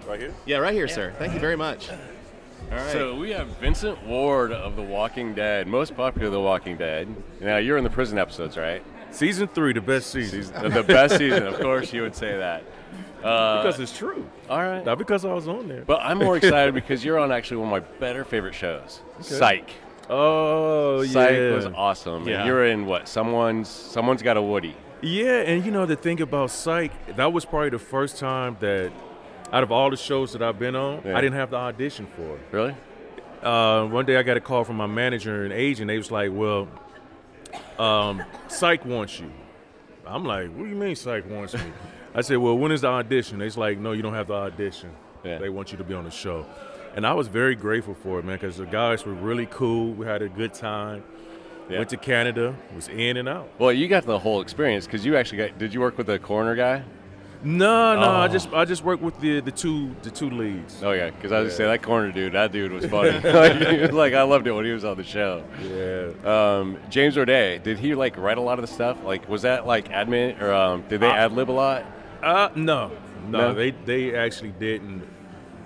Right here? Yeah, right here, sir. Thank you very much. All right. So we have Vincent Ward of The Walking Dead, most popular of The Walking Dead. Now, you're in the prison episodes, right? Season 3, the best season. The best season, of course you would say that. Because it's true. All right. Not because I was on there. But I'm more excited because you're on actually one of my better favorite shows, Psych. Oh, yeah. Psych was awesome. Yeah. And you're in what? Someone's Got a Woody. Yeah, and you know, the thing about Psych, that was probably the first time that out of all the shows that I've been on, I didn't have the audition for it. Really? One day I got a call from my manager and agent. They was like, well, Psych wants you. I'm like, what do you mean Psych wants me? I said, well, when is the audition? They's like, no, you don't have the audition. Yeah. They want you to be on the show. And I was very grateful for it, man, because the guys were really cool. We had a good time. Yeah. Went to Canada, was in and out. Well, you got the whole experience because you actually did you work with the coroner guy? No, I just worked with the two leads. Oh yeah, because I was gonna say that corner dude, that dude was funny. like I loved it when he was on the show. Yeah. James O'Day, did he like write a lot of the stuff? Like was that like admin or did they ad lib a lot? No, they actually didn't.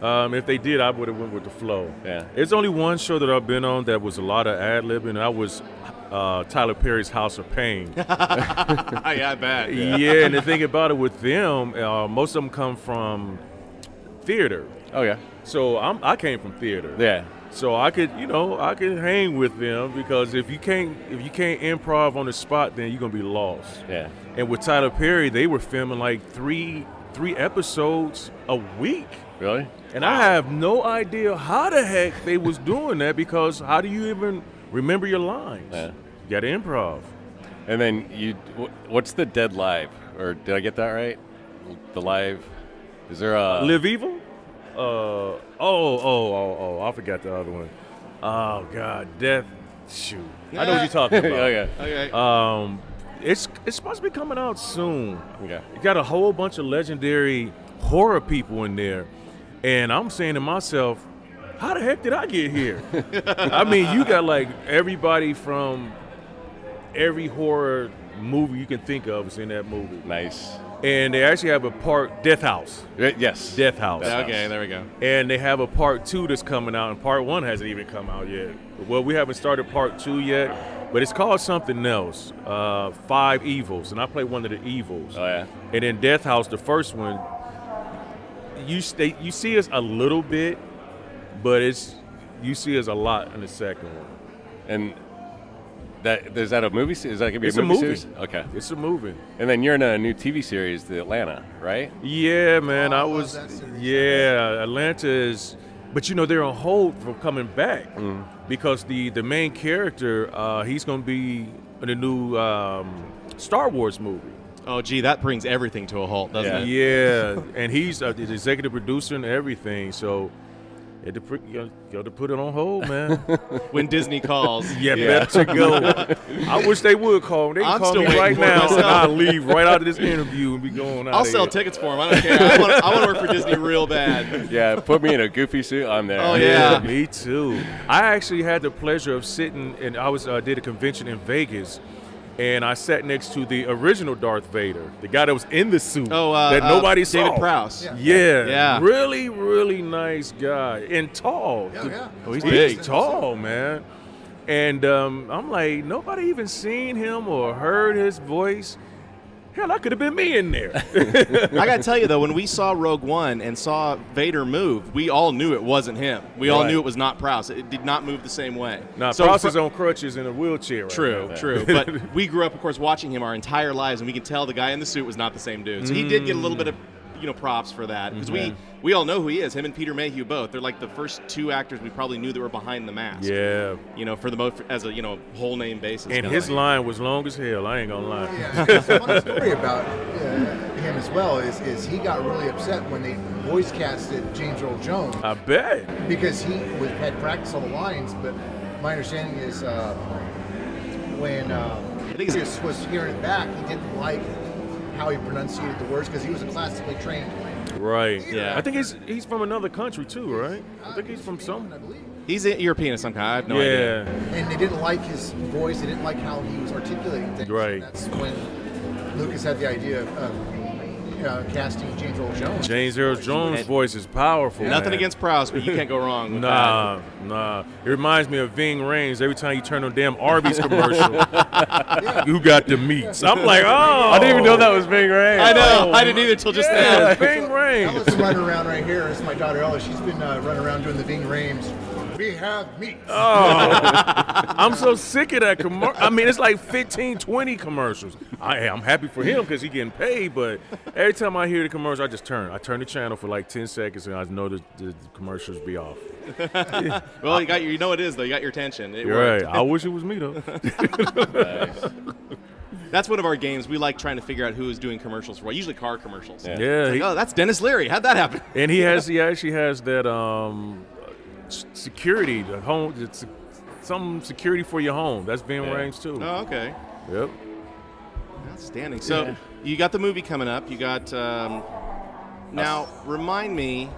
If they did, I would have went with the flow. Yeah. It's only one show that I've been on that was a lot of ad libbing, and that was Tyler Perry's House of Pain. Yeah, I bet. Yeah, and the thing about it with them, most of them come from theater. Oh yeah. So I came from theater. Yeah. So I could hang with them because if you can't improv on the spot, then you're gonna be lost. Yeah. And with Tyler Perry, they were filming like three episodes a week. Really? And I have no idea how the heck they was doing that because how do you even remember your lines? Yeah. You got to improv. And then what's the Dead Live? Or did I get that right? The live? Is there a Live Evil? I forgot the other one. Oh God, Death. Shoot, I know what you're talking about. Okay. It's supposed to be coming out soon. Okay. You got a whole bunch of legendary horror people in there, and I'm saying to myself, how the heck did I get here? I mean, you got like everybody from every horror movie you can think of is in that movie. Nice. And they actually have a part, Death House. Yes. Death House. Okay, there we go. And they have a part 2 that's coming out, and part 1 hasn't even come out yet. Well, we haven't started part 2 yet, but it's called something else, Five Evils, and I play one of the evils. Oh yeah. And in Death House, the first one, you see us a little bit, but you see us a lot in the second one. And is that a movie? Is that gonna be a movie series? Okay. It's a movie. And then you're in a new TV series, The Atlanta, right? Yeah, man. Atlanta is, but they're on hold for coming back because the main character, he's gonna be in a new Star Wars movie. Oh, gee, that brings everything to a halt, doesn't it? Yeah, and he's the executive producer and everything, so you got to put it on hold, man. When Disney calls. Yeah, better go. I wish they would call me. They can call me right now, and I'll leave right out of this interview and be going out. I'll sell tickets for him. I don't care. I want to work for Disney real bad. Yeah, put me in a goofy suit. I'm there. Oh, yeah. Me too. I actually had the pleasure of sitting, and I did a convention in Vegas, and I sat next to the original Darth Vader, the guy that was in the suit that nobody saw. David Prowse. Yeah. Really, really nice guy. And tall. Oh, he's big. Tall, man. And I'm like, nobody even seen him or heard his voice. Hell, that could have been me in there. I got to tell you, though, when we saw Rogue One and saw Vader move, we all knew it wasn't him. We all knew it was not Prowse. It did not move the same way. Prowse is on crutches in a wheelchair right now. True. But we grew up, of course, watching him our entire lives, and we could tell the guy in the suit was not the same dude. So he did get a little bit of props for that, because we all know who he is. Him and Peter Mayhew both. They're like the first two actors we probably knew that were behind the mask. Yeah. For the most, as a whole name basis. And his line was long as hell. I ain't gonna lie. Yeah. So one story about him as well is he got really upset when they voice casted James Earl Jones. I bet. Because he had practiced all the lines, but my understanding is when I think he was hearing it back, he didn't like how he pronunciated the words because he was a classically trained. Right. Yeah. I think he's from another country too, right? I think he's from some. I believe. He's European of some kind. I have no idea. And they didn't like his voice. They didn't like how he was articulating things. Right. And that's when Lucas had the idea of casting James Earl Jones. James Earl Jones' voice is powerful. Nothing man. against Prowse, but you can't go wrong with that. Nah. It reminds me of Ving Rhames every time you turn on damn Arby's commercial. You got the meats. I'm like, oh. I didn't even know that was Ving Rhames. I know. I didn't either till just now. Ving Rhames. Ella's running around right here. This is my daughter Ella. She's been running around doing the Ving Rhames. We have meat. Oh, I'm so sick of that commercial. I mean, it's like 15, 20 commercials. I'm happy for him because he's getting paid, but every time I hear the commercial, I turn the channel for like 10 seconds, and I know the commercials be off. Well, you know it is, though. You got your attention. It You're worked. right. I wish it was me, though. That's one of our games. We like trying to figure out who is doing commercials for what. Usually car commercials. Yeah. Yeah. Like, oh, that's Dennis Leary. How'd that happen? And he actually has that security, the home, some security for your home. That's Ving Rhames too. Oh, okay. Yep. Outstanding. So you got the movie coming up. You got now. Remind me,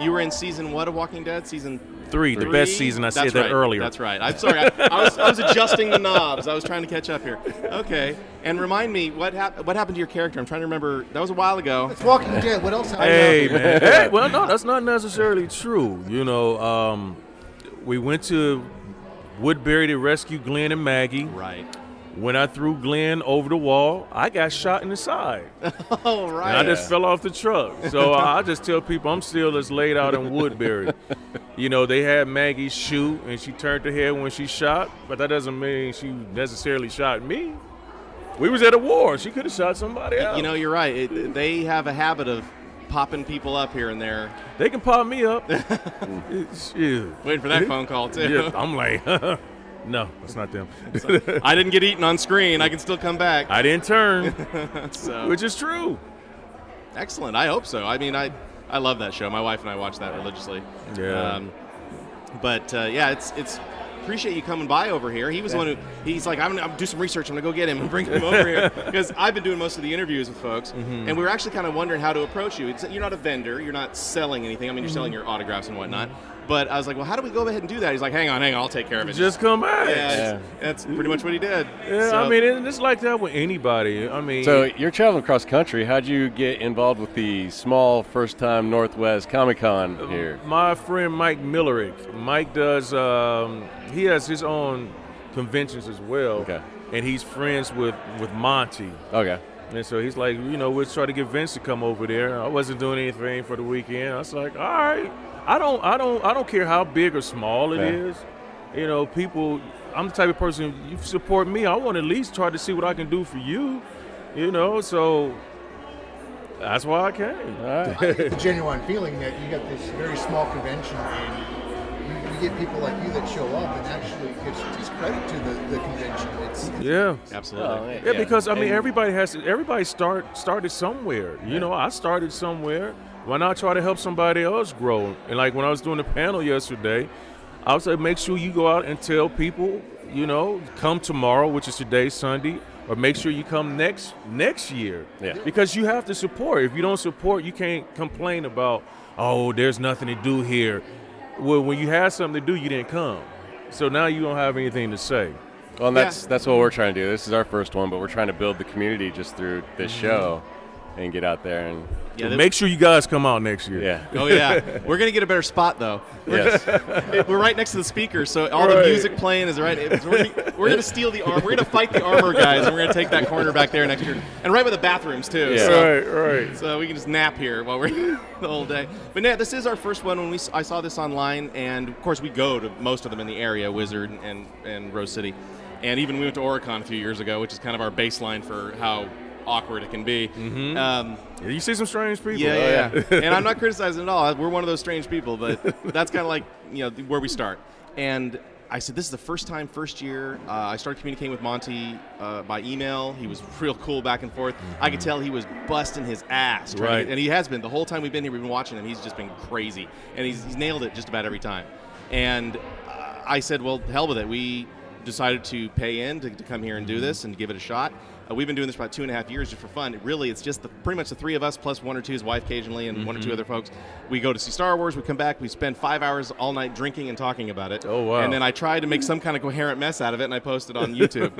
you were in season what of Walking Dead? Season 3, the best season. I said that earlier. That's right. I'm sorry. I was adjusting the knobs. I was trying to catch up here. Okay. And remind me, what happened to your character? I'm trying to remember. That was a while ago. It's Walking Dead. What else happened? Hey, man. Hey, well, no, that's not necessarily true. You know, we went to Woodbury to rescue Glenn and Maggie. Right. When I threw Glenn over the wall, I got shot in the side. Oh, right. And I just fell off the truck. So I just tell people I'm still just laid out in Woodbury. You know, they had Maggie shoot, and she turned her head when she shot, but that doesn't mean she necessarily shot me. We was at a war. She could have shot somebody else. You know, you're right. They have a habit of popping people up here and there. They can pop me up. Shit. Waiting for that phone call, too. Yeah, I'm like, no, that's not them. I didn't get eaten on screen. I can still come back. I didn't turn, So, which is true. excellent. I hope so. I mean, I love that show. My wife and I watch that religiously. Yeah. Yeah, it's appreciate you coming by over here. He was the one who, he's like, I'm gonna do some research. I'm gonna go get him and bring him over here because I've been doing most of the interviews with folks, and we were actually kind of wondering how to approach you. You're not a vendor. You're not selling anything. I mean, you're selling your autographs and whatnot. But I was like, well, how do we go ahead and do that? He's like, hang on, I'll take care of it. Just come back. Yeah, that's pretty much what he did. Yeah, So- I mean, it's like that with anybody. I mean, So you're traveling across country. How'd you get involved with the small first-time Northwest Comic-Con here? my friend Mike Millerick. Mike does. He has his own conventions as well. Okay. And he's friends with Monty. Okay. And so he's like, we'll try to get Vince to come over there. I wasn't doing anything for the weekend. I was like, all right. I don't care how big or small it is. You know, people. I'm the type of person. You support me, I want to at least try to see what I can do for you. You know, so that's why I came. All right. I get the genuine feeling that you got this very small convention and you get people like you that show up and actually gives credit to the convention. It's Yeah. Absolutely. Yeah, because I mean, everybody started somewhere. You know, I started somewhere. Why not try to help somebody else grow? And like when I was doing the panel yesterday, I would say make sure you go out and tell people, come tomorrow, which is today, Sunday, or make sure you come next year. Yeah. Because you have to support. If you don't support, you can't complain about, oh, there's nothing to do here. Well, when you had something to do, you didn't come. So now you don't have anything to say. Well, and that's what we're trying to do. This is our first one, but we're trying to build the community just through this show and get out there and Yeah, Make sure you guys come out next year. yeah. Oh yeah, we're gonna get a better spot though. Yes. We're right next to the speakers, so all the music playing is right. We're gonna steal the arm. We're gonna fight the armor guys, and we're gonna take that corner back there next year, and right with the bathrooms too. Yeah. So, Right. so we can just nap here while we're the whole day. But yeah, this is our first one. When I saw this online, and of course we go to most of them in the area, Wizard and Rose City, and even we went to Oricon a few years ago, which is kind of our baseline for how awkward it can be. Yeah, you see some strange people. Yeah. And I'm not criticizing at all. We're one of those strange people, but that's kind of like, where we start. And I said, this is the first year. I started communicating with Monty by email. He was real cool back and forth. I could tell he was busting his ass. Right. And he has been. The whole time we've been here, we've been watching him. He's just been crazy. And he's nailed it just about every time. And I said, well, hell with it. We decided to pay in to come here and do this and give it a shot. We've been doing this for about 2.5 years just for fun. It's just pretty much the three of us plus one or two, his wife occasionally, and one or two other folks. We go to see Star Wars. We come back. We spend 5 hours all night drinking and talking about it. Oh, wow. And then I try to make some kind of coherent mess out of it, and I post it on YouTube.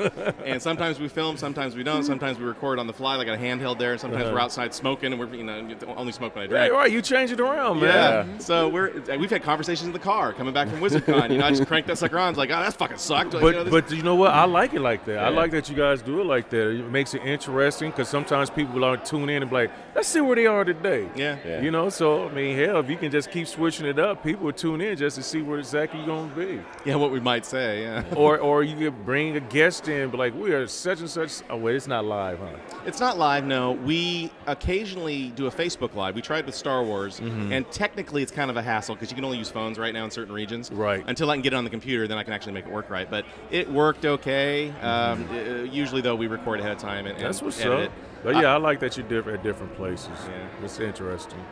And sometimes we film, sometimes we don't. Sometimes we record on the fly, like a handheld there. And sometimes we're outside smoking, and we're only smoke when I drink. Right, right. You change it around, man. Yeah. So we've had conversations in the car coming back from WizardCon. I just cranked that sucker on. It's like, oh, that fucking sucked. But you know what? I like it like that. I like that you guys do it like that. It makes it interesting because sometimes people will tune in and be like, let's see where they are today. Yeah. So, I mean, hell, if you can just keep switching it up, people will tune in just to see where exactly you're going to be. Yeah, what we might say, yeah. Or you could bring a guest in, but like, we are such and such. Oh, wait, it's not live, huh? It's not live, no. We occasionally do a Facebook Live. We tried with Star Wars, and technically it's kind of a hassle because you can only use phones right now in certain regions. Right. Until I can get it on the computer, then I can actually make it work right. But it worked okay. Usually, though, we record ahead of time and that's what's edit up. it. But yeah, I like that you're at different places. Yeah. It's interesting.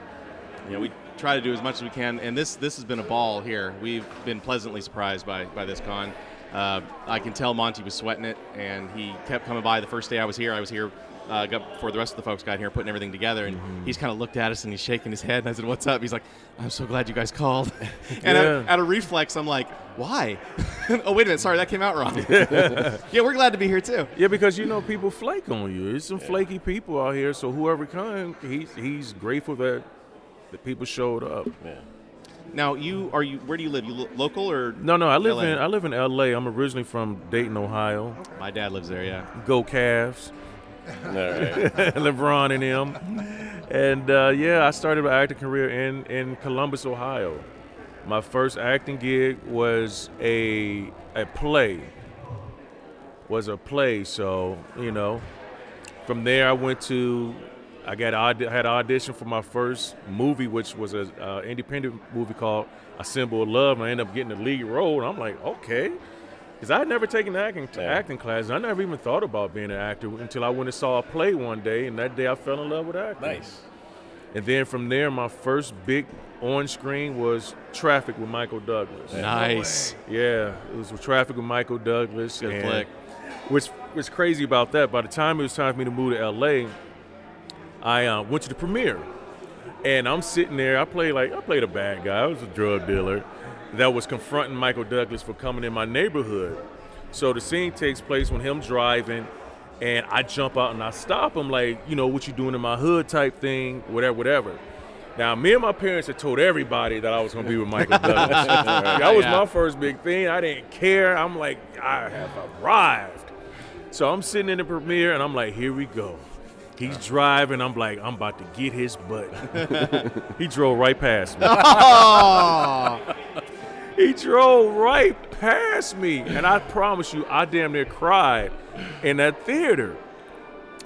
We try to do as much as we can, and this has been a ball here. We've been pleasantly surprised by this con. I can tell Monty was sweating it, and he kept coming by. The first day I was here before the rest of the folks got here, putting everything together, and he's kind of looked at us and he's shaking his head, and I said, "What's up?" He's like, "I'm so glad you guys called." And out of reflex, I'm like, "Why?" Oh, wait a minute, sorry, that came out wrong. Yeah, we're glad to be here too. Yeah, because people flake on you. There's some flaky people out here, so whoever comes, he's grateful that the people showed up. Yeah. Now, where do you live? You local or? No, I live in LA. I'm originally from Dayton, Ohio. My dad lives there, yeah. Go Cavs. All right. LeBron and him. And I started my acting career in Columbus, Ohio. My first acting gig was a play. So, from there I went to had an audition for my first movie, which was an independent movie called A Symbol of Love, and I ended up getting the lead role, and I'm like, okay. Because I had never taken acting class. I never even thought about being an actor until I went and saw a play one day, and that day I fell in love with acting. Nice. And then from there, my first big on screen was Traffic with Michael Douglas. Nice. Yeah, it was Traffic with Michael Douglas. Good flick. What's crazy about that, by the time it was time for me to move to LA, I went to the premiere. And I'm sitting there, I played a bad guy. I was a drug dealer that was confronting Michael Douglas for coming in my neighborhood. So the scene takes place when him driving, and I jump out and I stop him like, what you doing in my hood type thing, whatever. Now, me and my parents had told everybody that I was going to be with Michael Douglas. That was my first big thing. I didn't care. I'm like, I have arrived. So I'm sitting in the premiere, and I'm like, here we go. He's driving. I'm like, I'm about to get his butt. He drove right past me. He drove right past me. And I promise you, I damn near cried in that theater.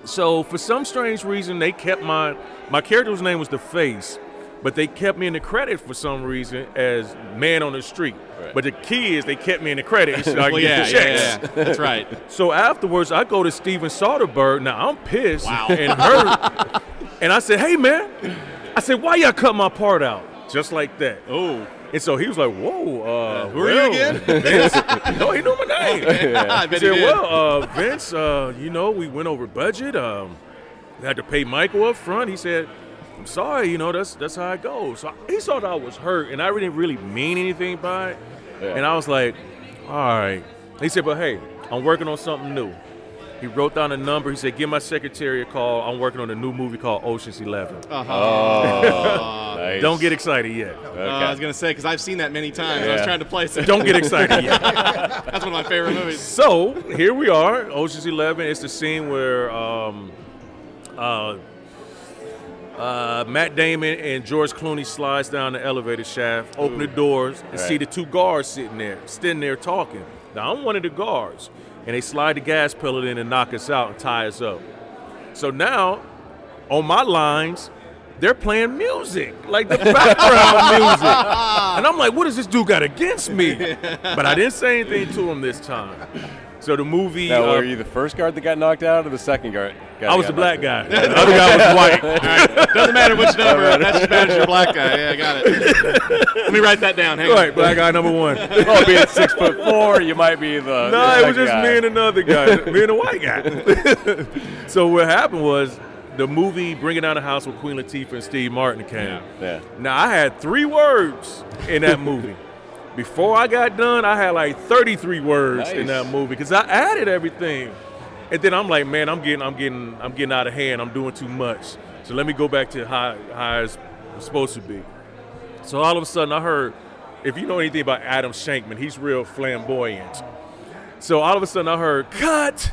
So for some strange reason, they kept my character's name was The Face, but they kept me in the credit for some reason as Man on the Street. Right. But the key is they kept me in the credit so I could get the checks. Yeah. That's right. So afterwards, I go to Steven Soderbergh. Now, I'm pissed and hurt. And I said, hey, man. I said, why y'all cut my part out? Just like that. Oh. And so he was like, whoa. Who are you again? Vince. No, he knew my name. I He said, Vince, we went over budget. We had to pay Michael up front. He said, I'm sorry, that's how it goes. So he thought I was hurt, and I didn't really mean anything by it. Yeah. And I was like, all right. He said, but hey, I'm working on something new. He wrote down a number. He said, give my secretary a call. I'm working on a new movie called Ocean's 11. Nice. Don't get excited yet. Okay. I was going to say, because I've seen that many times. I was trying to place it. Don't get excited yet. That's one of my favorite movies. So here we are, Ocean's 11. It's the scene where Matt Damon and George Clooney slides down the elevator shaft, open the doors, and see the two guards sitting there talking. Now, I'm one of the guards, and they slide the gas pedal in and knock us out and tie us up. So now, on my lines, they're playing music, like the background music. And I'm like, what does this dude got against me? But I didn't say anything to him this time. So the movie. Now, were you the first guard that got knocked out or the second guard? I was the black guy. The other guy was white. Right. Doesn't matter which number. That's just matters you're black guy. Yeah, I got it. Let me write that down. Hang on. Right, black guy number 1. Oh, being 6'4", you might be the. No, it was just guy. me and another guy. Me and a white guy. So what happened was the movie Bringing Down the House with Queen Latifah and Steve Martin came. Yeah. Now, I had 3 words in that movie. Before I got done, I had like 33 words in that movie because I added everything. And then I'm like, man, I'm getting out of hand. I'm doing too much. So let me go back to how it's supposed to be. So all of a sudden I heard, if you know anything about Adam Shankman, he's real flamboyant. So all of a sudden I heard, cut.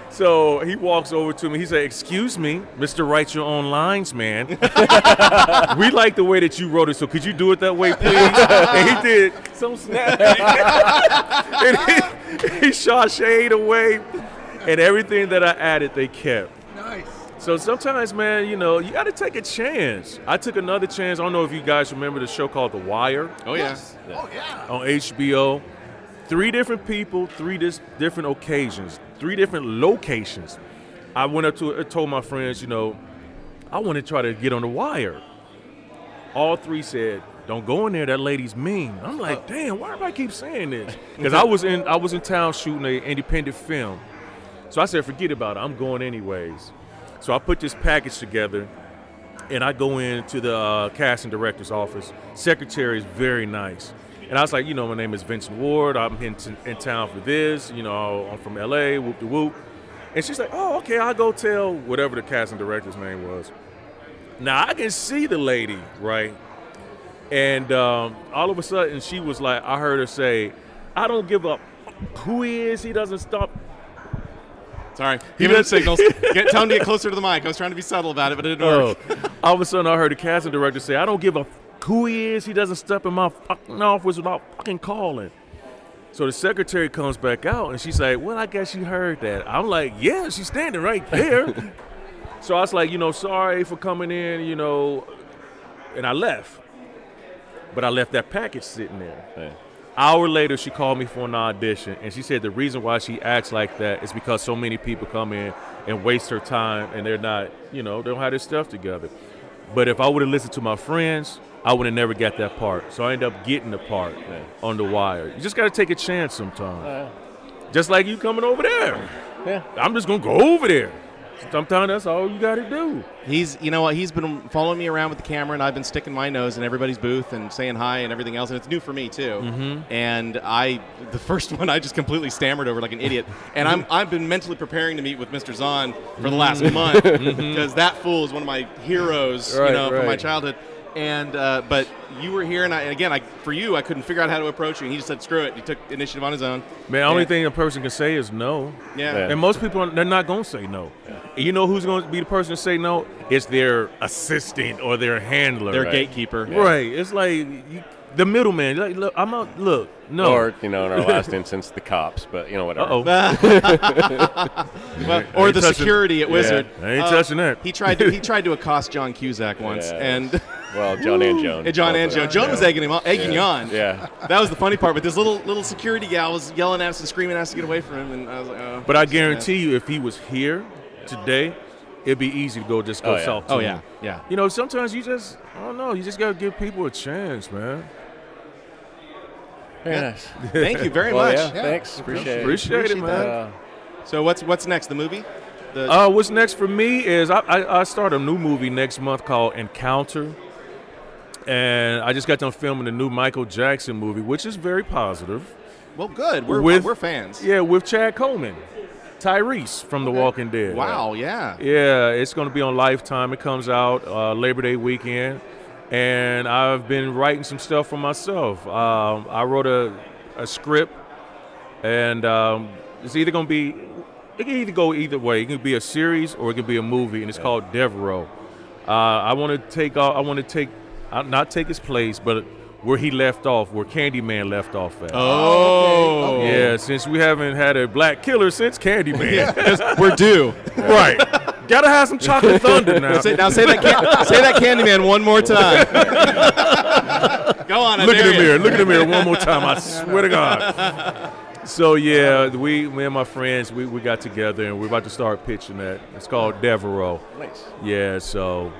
So he walks over to me. He said, excuse me, Mr. Write Your Own Lines, man. We like the way that you wrote it, so could you do it that way, please? And he did some snap. And he sashayed away. And everything that I added, they kept. Nice. So sometimes, man, you got to take a chance. I took another chance. I don't know if you guys remember the show called The Wire. Oh, yeah. Oh, yeah. On HBO. 3 different people, 3 different occasions, 3 different locations. I went up to told my friends, I want to try to get on The Wire. All 3 said, don't go in there, that lady's mean. I'm like, damn, why do I keep saying this? Because I was in town shooting an independent film. So I said, forget about it, I'm going anyways. So I put this package together, and I go into the casting director's office. Secretary is very nice. And I was like, my name is Vincent Ward. I'm in town for this. I'm from L.A., whoop-de-whoop. And she's like, oh, okay, I'll go tell whatever the casting director's name was. Now, I can see the lady, right? And all of a sudden, she was like, I heard her say, I don't give a who he is. He doesn't stop. Sorry. Give him signals. Tell him to get closer to the mic. I was trying to be subtle about it, but it didn't work. All of a sudden, I heard the casting director say, I don't give a who he is. He doesn't step in my fucking office without fucking calling. So the secretary comes back out, and she's like, well, I guess you heard that. I'm like, yeah, she's standing right there. So I was like, sorry for coming in, and I left. But I left that package sitting there. Yeah. Hour later, she called me for an audition, and she said the reason why she acts like that is because so many people come in and waste her time, and they're not, they don't have their stuff together. But if I would have listened to my friends, I would have never got that part. So I ended up getting the part on The Wire. You just got to take a chance sometimes. Just like you coming over there. Yeah. I'm just going to go over there. Sometimes that's all you got to do. He's been following me around with the camera, and I've been sticking my nose in everybody's booth and saying hi and everything else, and it's new for me too. Mm-hmm. And the first one, I just completely stammered over like an idiot. And I've been mentally preparing to meet with Mr. Zahn for the last month because that fool is one of my heroes, from my childhood. And but you were here, and for you, I couldn't figure out how to approach you. And he just said, "Screw it." He took initiative on his own. Man, the only thing a person can say is no. Yeah. And most people, they're not going to say no. Yeah. You know who's going to be the person to say no? It's their assistant or their handler. Their gatekeeper. Yeah. Right. It's like the middleman. Like, look, no. Or, in our last instance, the cops, but, whatever. Or the security at Wizard. I ain't touching that. He tried to accost John Cusack once, and well, John and Joan. John and Joan. Joan was egging him on. Yeah. That was the funny part. But this little security gal was yelling at us and screaming at us to get away from him, and I was like, oh. But I guarantee you, if he was here today, it'd be easy to go talk to him. Yeah. Sometimes you just, I don't know, you just got to give people a chance, man. Very nice. Thank you very much. Yeah, thanks. Appreciate it, man. So what's next? The movie? What's next for me is I start a new movie next month called Encounter. And I just got done filming a new Michael Jackson movie, which is very positive. Well, good. We're fans. Yeah, with Chad Coleman. Tyrese from The Walking Dead. Wow, yeah. Yeah, it's going to be on Lifetime. It comes out Labor Day weekend. And I've been writing some stuff for myself. I wrote a script, and it's either going to be, it can either go either way. It can be a series or it can be a movie, and it's called Devereaux. I want to not take his place, but where he left off, where Candyman left off at. Oh. Yeah, since we haven't had a black killer since Candyman. We're due. Right. Gotta have some chocolate thunder now. Say that Candyman one more time. Go on. Look in the mirror one more time. I swear to God. So yeah, me and my friends, we got together and we're about to start pitching that. It's called Devereaux. Nice. Yeah, so.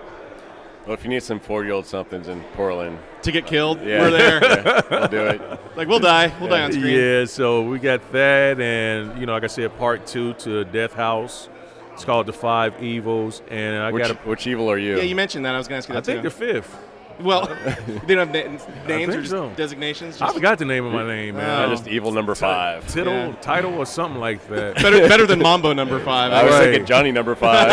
Well, if you need some 40-year-old somethings in Portland To get killed, yeah. we're there. Yeah, we'll do it. Like, we'll die. We'll die on screen. Yeah, so we got that, and like I said, part 2 to Death House. It's called The Five Evils, and Which evil are you? Yeah, you mentioned that. I was going to ask you I that think too. the fifth. Well, they don't have names or just so. designations? I forgot the name of my name, man. Just evil number 5. Title or something like that. better than Mambo number 5. I was Right. thinking Johnny number 5.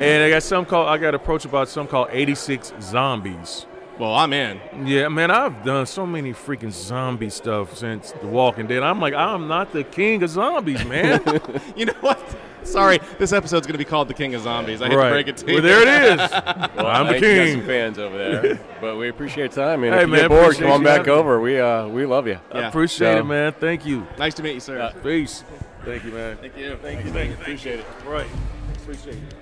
And I got approached about something called 86 Zombies. Well, I'm in. Yeah, man, I've done so many freaking zombie stuff since The Walking Dead. I'm like, I'm not the king of zombies, man. You know what? Sorry, this episode's going to be called The King of Zombies. I hate to break it to you. Well, there it is. Well, I'm the I think you got king. some fans over there, but we appreciate time. And Hey, if you man, get bored, appreciate come on you back having me. over. We love you. Yeah. Appreciate So- it, man. Thank you. Nice to meet you, sir. Peace. Thank you, man. Thank you. Thank you. Appreciate it. Right. Appreciate it.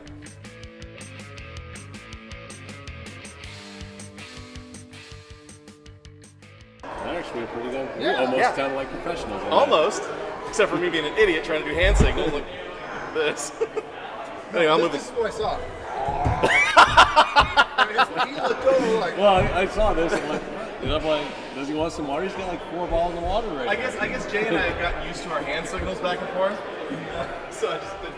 Actually, pretty good. We almost sound like professionals. Almost. Except for me being an idiot trying to do hand signals. Look at this. Anyway, I'll move This this. is what I saw. He looked over like, Well, I saw this. And I'm like, does he want some water? He's got like 4 bottles of water right I guess Jay and I have gotten used to our hand signals back and forth. So I just did.